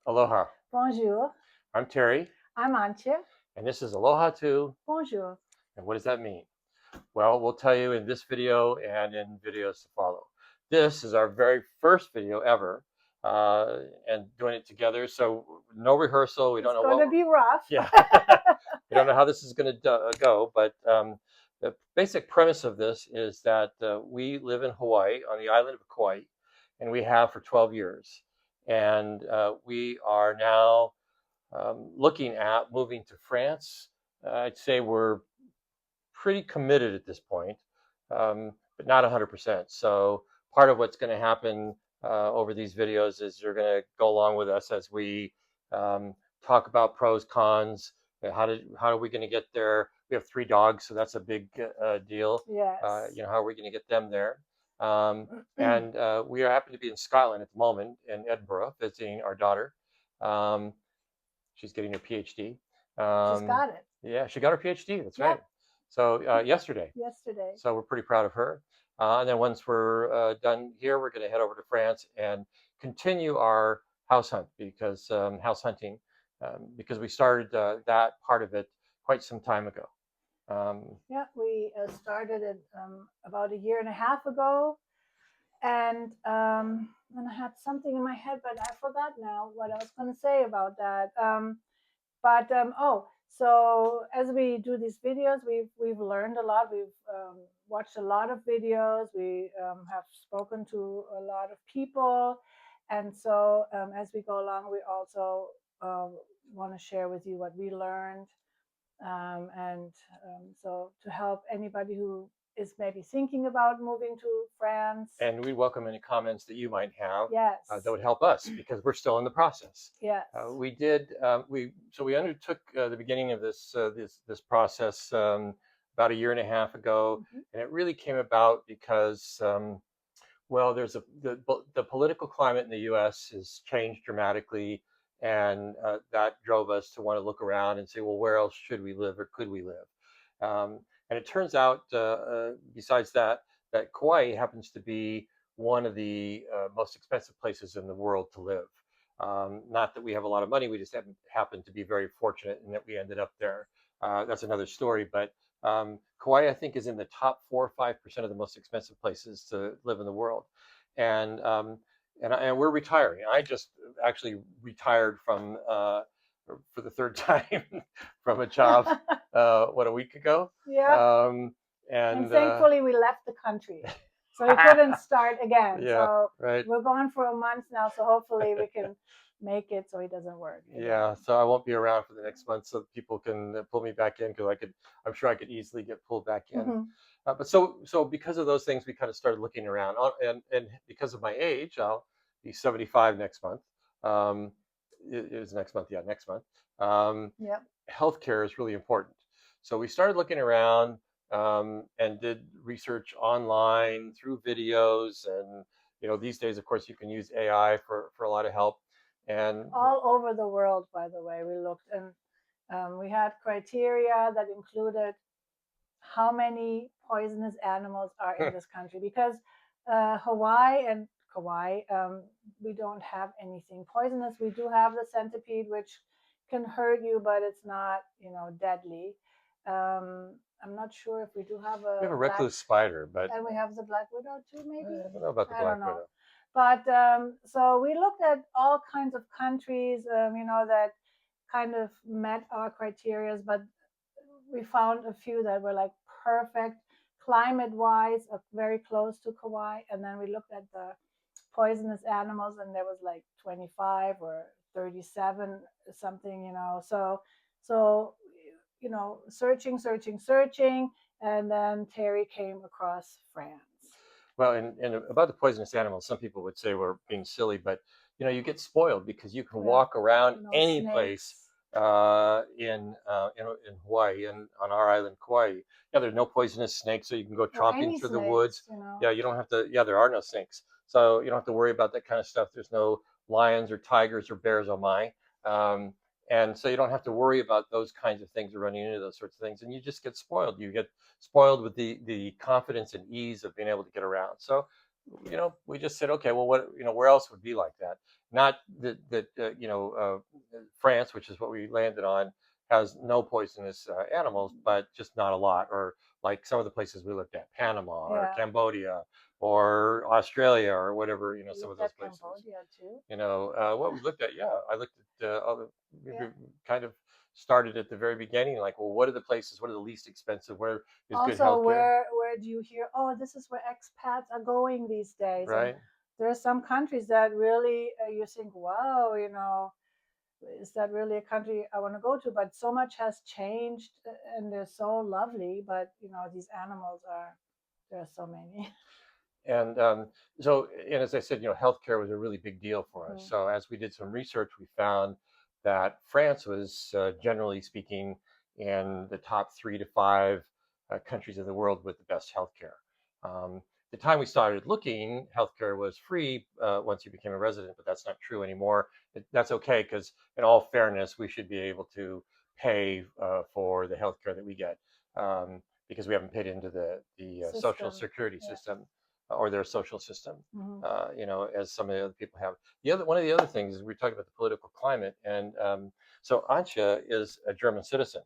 Aloha. Bonjour, I'm Terry, I'm Antje. and this is Aloha too. Bonjour. And what does that mean? Well, we'll tell you in this video and in videos to follow. This is our very first video ever, and doing it together. So no rehearsal. We don't It's know going what to we're, be rough. yeah, we don't know how this is going to go. But the basic premise of this is that we live in Hawaii, on the island of Kauai, and we have for 12 years. And we are now looking at moving to France. I'd say we're pretty committed at this point, but not 100%. So part of what's going to happen over these videos is you're going to go along with us as we um, talk about pros, cons. How are we going to get there? We have 3 dogs, so that's a big deal. Yes. How are we going to get them there? Um, and we are happen to be in Scotland at the moment, in Edinburgh, visiting our daughter. Um, She's getting her PhD. She's Um, got it. yeah, she got her PhD. That's right. Yep. So yesterday. Yesterday. So we're pretty proud of her. And then once we're done here, we're going to head over to France and continue our house hunt because house hunting, because we started that part of it quite some time ago. Yeah, we started it about a year and a half ago. And I had something in my head, but I forgot now what I was going to say about that. So as we do these videos, we've learned a lot. We've watched a lot of videos. We have spoken to a lot of people, and so as we go along, we also want to share with you what we learned, and so to help anybody who is maybe thinking about moving to France. And we welcome any comments that you might have Yes. that would help us because we're still in the process. Yes. We undertook the beginning of this process about a year and a half ago, and it really came about because well, the political climate in the U.S. has changed dramatically, and that drove us to want to look around and say, well, where else should we live or could we live? And it turns out, besides that, that Kauai happens to be one of the most expensive places in the world to live. Not that we have a lot of money, we just happen to be very fortunate in that we ended up there. That's another story, but Kauai, I think, is in the top 4 or 5% of the most expensive places to live in the world, and and we're retiring. I just actually retired from for the third time from a job a week ago. Yeah. And thankfully, we left the country, so we couldn't start again. Yeah, so right. we're gone for a month now, so hopefully we can make it so it doesn't work again. Yeah, so I won't be around for the next month, so people can pull me back in because I'm sure I could easily get pulled back in. But so because of those things, we kind of started looking around, and because of my age, I'll be 75 next month. It is next month, yeah, next month. Yep. Healthcare is really important, so we started looking around and did research online through videos, and these days, of course, you can use AI for a lot of help. And all over the world, by the way, we looked, and we had criteria that included how many poisonous animals are in this country, because Hawaii and Kauai, we don't have anything poisonous. We do have the centipede, which can hurt you, but it's not, deadly. I'm not sure if we do have we have a recluse spider, but and we have the black widow too, maybe. I don't know about the black widow. But so we looked at all kinds of countries, that kind of met our criteria, but we found a few that were like perfect climate-wise, very close to Kauai. And then we looked at the poisonous animals, and there was like 25 or 37 something, So searching, and then Terry came across France. Well, and about the poisonous animals, some people would say we're being silly, but you get spoiled because you can walk around any place in Hawaii and on our island, Kauai. Yeah, there's no poisonous snakes, so you can go chomping through the woods. Yeah, you don't have to. Yeah, there are no snakes, so you don't have to worry about that kind of stuff. There's no lions or tigers or bears on my. And so you don't have to worry about those kinds of things or running into those sorts of things, and you just get spoiled. You get spoiled with the confidence and ease of being able to get around. So we just said, okay, well, what, where else would be like that? Not that France, which is what we landed on, has no poisonous animals, but just not a lot. Or like some of the places we looked at, Panama or Yeah. Cambodia or Australia or whatever, You some of looked those at places. Cambodia too. What we looked at, yeah, I looked at other, Yeah. kind of started at the very beginning, like, well, what are the places? What are the least expensive? Where is good Also, healthcare? where do you hear? Oh, this is where expats are going these days, and Right. there are some countries that really you think, wow, is that really a country I want to go to? But so much has changed, and they're so lovely. But these animals are there are so many. And and as I said, healthcare was a really big deal for us. Mhm. So as we did some research, we found that France was, generally speaking, in the top 3 to 5 countries in the world with the best healthcare. The time we started looking, healthcare was free once you became a resident, but that's not true anymore. That's okay, because in all fairness, we should be able to pay for the healthcare that we get, because we haven't paid into the social System. security Yeah. system or their social system, Hmm. as some of the other people have. One of the other things is we talked about the political climate, and so Antje is a German citizen,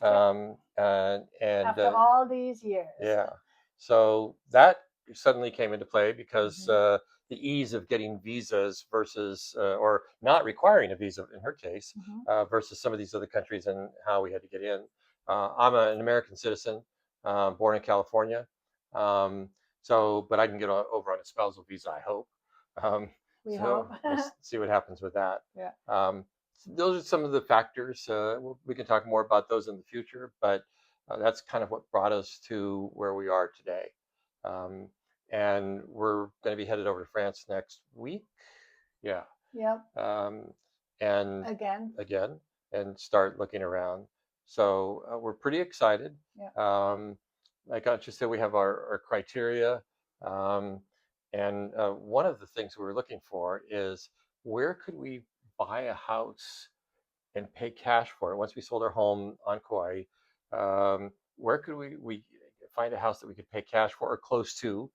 Yeah. and After all these years. yeah, so that suddenly came into play because Hmm. the ease of getting visas versus, or not requiring a visa in her case, Hmm. versus some of these other countries and how we had to get in. I'm an American citizen, born in California. Um, but I can get over on a spousal visa, I hope. Um, We so hope. we'll see what happens with that. Yeah. Um, those are some of the factors. We can talk more about those in the future, but that's kind of what brought us to where we are today. Um, and we're going to be headed over to France next week. Yeah. Yep. Um, and Again. again, and start looking around. So we're pretty excited. Yeah. Like I just said, we have our criteria. Um, and one of the things we were looking for is, where could we buy a house and pay cash for it once we sold our home on Kauai? Where could we find a house that we could pay cash for or close to,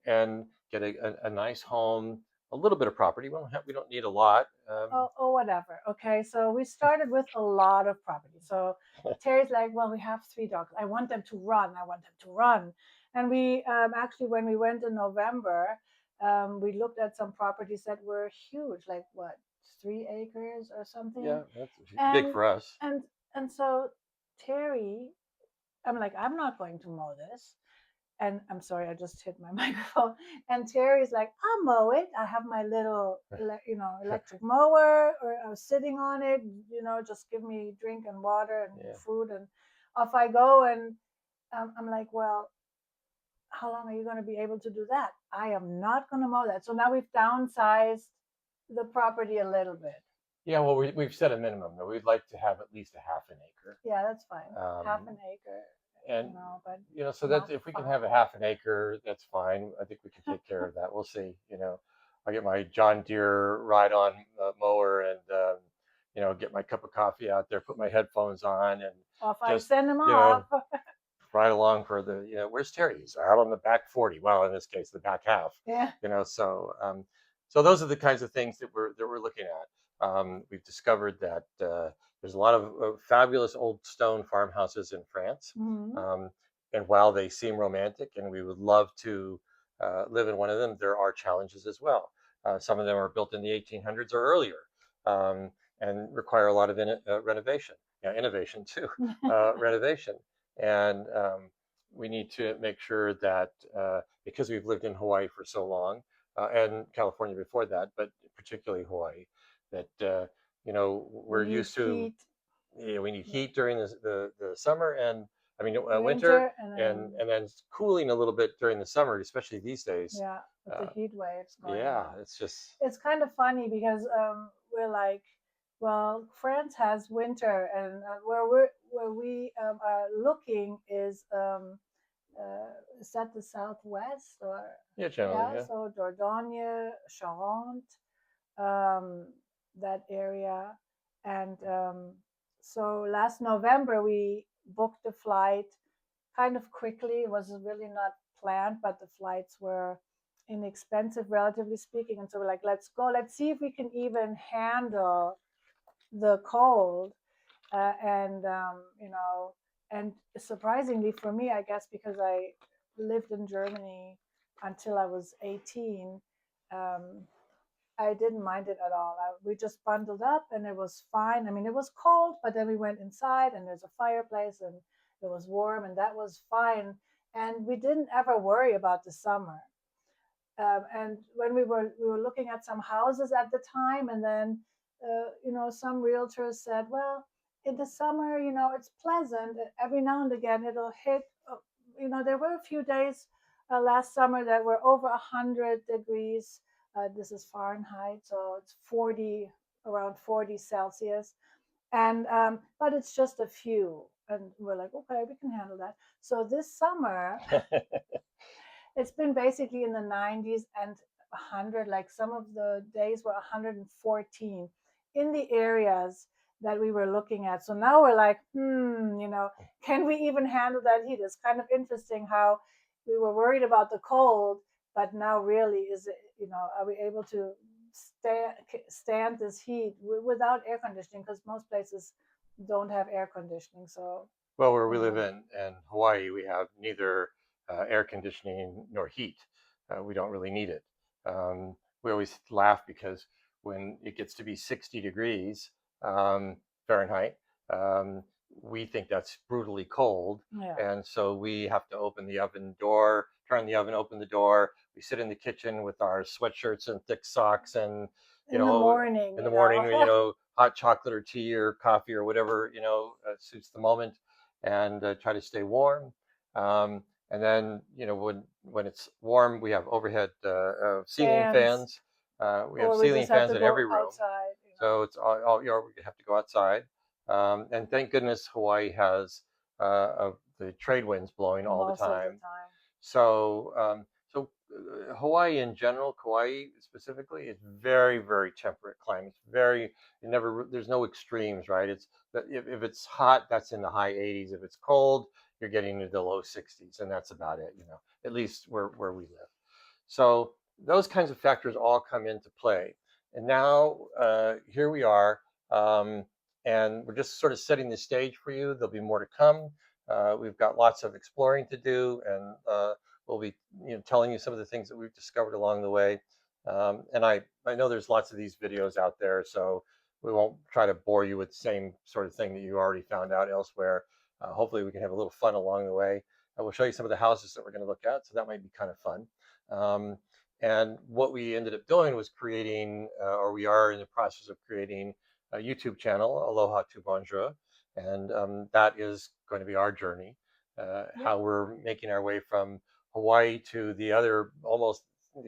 and get a nice home, a little bit of property? We don't need a lot. Oh, whatever. Okay, so we started with a lot of property. So Terry's like, well, we have 3 dogs. I want them to run. I want them to run. And we actually, when we went in November, we looked at some properties that were huge, like what, 3 acres or something. Yeah, that's big And for us. and and so Terry, I'm like, I'm not going to mow this. And I'm sorry, I just hit my microphone. And Terry's like, I'll mow it. I have my little, electric mower, or I was sitting on it. Just give me drink and water and Yeah. food, and off I go. And I'm like, well, how long are you going to be able to do that? I am not going to mow that. So now we've downsized the property a little bit. Yeah, well, we've set a minimum though. We'd like to have at least a half an acre. Yeah, that's fine. Half Um, an acre, and but so that not if we can have a 5. half an acre, that's fine. I think we can take care of that. We'll see. I'll get my John Deere ride-on mower, and get my cup of coffee out there, put my headphones on, and Off I just send them you off. know ride along for the, where's Terry? He's out on the back 40. Well, in this case, the back half. Yeah. So those are the kinds of things that we're looking at. We've discovered that there's a lot of fabulous old stone farmhouses in France, Hmm. um, and while they seem romantic, and we would love to live in one of them, there are challenges as well. Some of them are built in the 1800s or earlier, um, and require a lot of renovation, innovation too, renovation. And we need to make sure that, because we've lived in Hawaii for so long, and California before that, but particularly Hawaii, that We we're need used to. heat. We need Yeah. heat during the summer, and I mean winter, Winter, and and then, and then cooling a little bit during the summer, especially these days. yeah, with the Uh, heat waves going yeah, on. it's just. It's kind of funny because we're like, well, France has winter, and where we are looking is that the southwest, or Yeah, generally, yeah, yeah. so Dordogne, Charente, um, that area. And so last November, we booked a flight kind of quickly. It was really not planned, but the flights were inexpensive, relatively speaking. And so we're like, let's go, let's see if we can even handle the cold. And and surprisingly for me, I guess because I lived in Germany until I was 18, um, I didn't mind it at all. We just bundled up and it was fine. I mean, it was cold, but then we went inside and there's a fireplace and it was warm and that was fine. And we didn't ever worry about the summer. And when we were looking at some houses at the time, and then some realtors said, well, in the summer, it's pleasant. Every now and again, it'll hit. There were a few days last summer that were over 100 degrees. This is Fahrenheit, so it's 40, around 40 Celsius, and but it's just a few, and we're like, okay, we can handle that. So this summer, it's been basically in the 90s and 100, like some of the days were 114 in the areas that we were looking at. So now we're like, can we even handle that heat? It's kind of interesting how we were worried about the cold, but now really is it, are we able to stand this heat without air conditioning? Because most places don't have air conditioning. So, Well, where we you live know, in Hawaii, we have neither air conditioning nor heat. We don't really need it. We always laugh because when it gets to be 60 degrees Fahrenheit, um, we think that's brutally cold. yeah. And so we have to open the oven door, turn the oven, open the door. We sit in the kitchen with our sweatshirts and thick socks and, you In the know, morning, in the morning, hot chocolate or tea or coffee or whatever, suits the moment, and try to stay warm. And then, when it's warm, we have overhead ceiling fans, fans. We have or we ceiling just have fans to in go every room, outside, so it's all we have to go outside. And thank goodness Hawaii has the trade winds blowing all the most of the time. time. So Hawaii in general, Kauai specifically, it's very, very temperate climate. It's very, there's no extremes, right? It's if it's hot, that's in the high 80s. If it's cold, you're getting into the low 60s, and that's about it, at least where we live. So those kinds of factors all come into play. And now here we are, and we're just sort of setting the stage for you. There'll be more to come. We've got lots of exploring to do, and we'll be telling you some of the things that we've discovered along the way. And I know there's lots of these videos out there, so we won't try to bore you with the same sort of thing that you already found out elsewhere. Hopefully, we can have a little fun along the way. I will show you some of the houses that we're going to look at, so that might be kind of fun. Um, and what we ended up doing was creating, or we are in the process of creating, a YouTube channel, Aloha to Bonjour, and that is going to be our journey, Yep. how we're making our way from Hawaii to the other, almost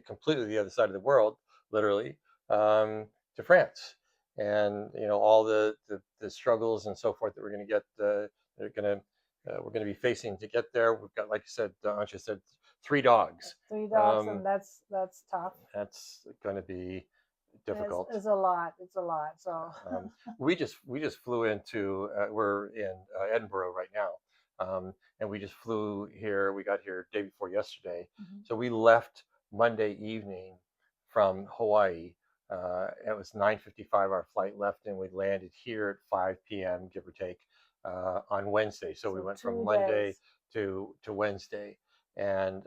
completely the other side of the world, literally, to France, and all the struggles and so forth that we're going to get, they're going to we're going to be facing to get there. We've got, like you said, Antje said, 3 dogs. 3 dogs, and that's tough. That's going to be difficult. It's a lot. It's a lot. So We just flew into we're in Edinburgh right now, and we just flew here. We got here day before yesterday, mhm. so we left Monday evening from Hawaii. It was 9:55. Our flight left, and we landed here at 5 p.m. give or take on Wednesday. So we So went from 2 days. Monday to Wednesday, and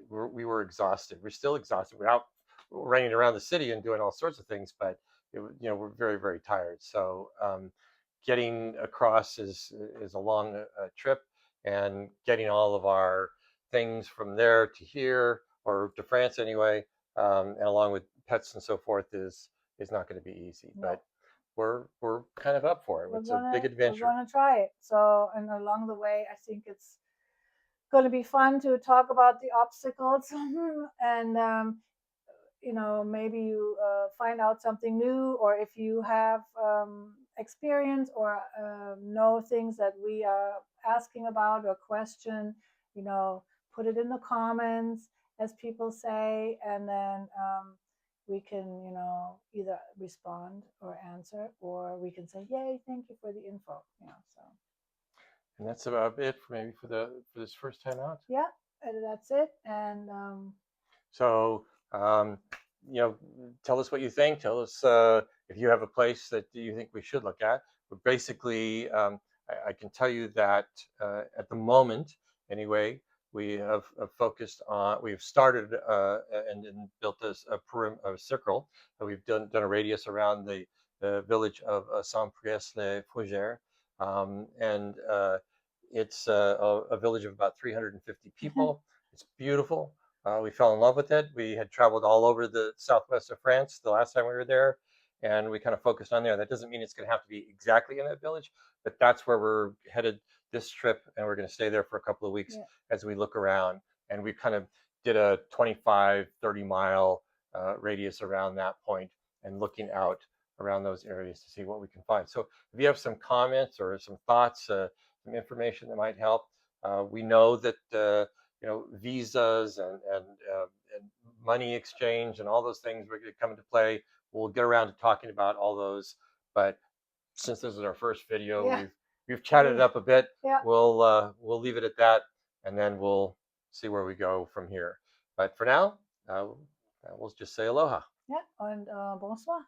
we were exhausted. We're still exhausted. We're out running around the city and doing all sorts of things, but we're very, very tired. So getting across is a long trip, and getting all of our things from there to here or to France anyway, and along with pets and so forth is not going to be easy. No, But we're kind of up for it. It's a big we're adventure. gonna try it. So, and along the way, I think it's going to be fun to talk about the obstacles and maybe you find out something new, or if you have experience or know things that we are asking about or question, you know, put it in the comments, as people say, and then we can, either respond or answer, or we can say, yay, thank you for the info, so. And that's about it for maybe for this first time out. Yeah, that's it. And So, you know, tell us what you think. Tell us if you have a place that you think we should look at. But basically, I can tell you that at the moment, anyway, we have focused on. We've started and built a circle. We've done a radius around the village of Saint-Priest-les-Fougères, and it's a village of about 350 people. It's beautiful. We fell in love with it. We had traveled all over the southwest of France the last time we were there, and we kind of focused on there. That doesn't mean it's going to have to be exactly in that village, but that's where we're headed this trip, and we're going to stay there for a couple of weeks Yeah. as we look around. And we kind of did a 25, 30-mile radius around that point and looking out around those areas to see what we can find. So if you have some comments or some thoughts, some information that might help, we know that visas and money exchange and all those things are going to come into play. We'll get around to talking about all those, but since this is our first video, Yeah. we've chatted it up a bit. Yeah. We'll leave it at that, and then we'll see where we go from here. But for now, we'll just say aloha. Ja, und bonsoir.